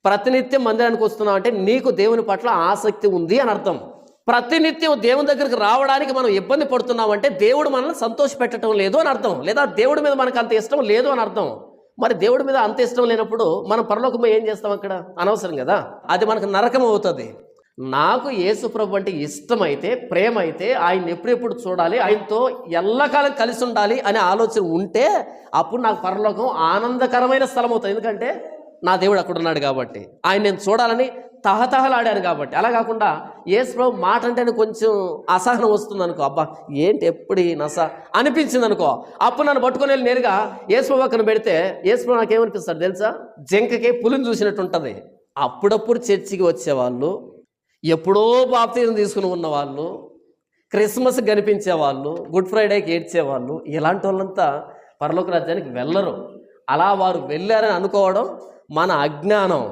ప్రతినిత్యం మందిరానికి వస్తున్నావు అంటే నీకు దేవుని పట్ల ఆసక్తి ఉంది అని అర్థం. ప్రతినిత్యం దేవుని దగ్గరికి రావడానికి మనం ఇబ్బంది పడుతున్నామంటే దేవుడు మనల్ని సంతోష పెట్టడం లేదు అని అర్థం, లేదా దేవుడి మీద మనకు అంత ఇష్టం లేదు అని అర్థం. మరి దేవుడి మీద అంత ఇష్టం లేనప్పుడు మనం పరలోకంలో ఏం చేస్తాం? అక్కడ అనవసరం కదా, అది మనకు నరకం అవుతుంది. నాకు యేసు ప్రభు అంటే ఇష్టమైతే, ప్రేమ అయితే, ఆయన ఎప్పుడెప్పుడు చూడాలి, ఆయనతో ఎల్లకాలం కలిసి ఉండాలి అనే ఆలోచన ఉంటే అప్పుడు నాకు పరలోకం ఆనందకరమైన స్థలం అవుతుంది. ఎందుకంటే నా దేవుడు అక్కడ ఉన్నాడు కాబట్టి, ఆయన నేను చూడాలని తహతహలాడాను కాబట్టి. అలా కాకుండా యేసు ప్రభు మాట అంటేనే కొంచెం అసహనం వస్తుంది అనుకో, అబ్బా ఏంటి ఎప్పుడు నస అనిపించింది అనుకో, అప్పుడు నన్ను పట్టుకొని వెళ్ళి నేరుగా యేసు ప్రభు అక్కడ పెడితే యేసు ప్రభు నాకేమనిపిస్తాడు తెలుసా? జింకకి పులిని చూసినట్టు ఉంటుంది. అప్పుడప్పుడు చర్చికి వచ్చేవాళ్ళు, ఎప్పుడో బాప్తిజం తీసుకుని ఉన్నవాళ్ళు, క్రిస్మస్ కనిపించేవాళ్ళు, గుడ్ ఫ్రైడేకి ఏడ్చేవాళ్ళు, ఇలాంటి వాళ్ళంతా పరలోక రాజ్యానికి వెళ్ళరు. అలా వారు వెళ్ళారని అనుకోవడం మన అజ్ఞానం.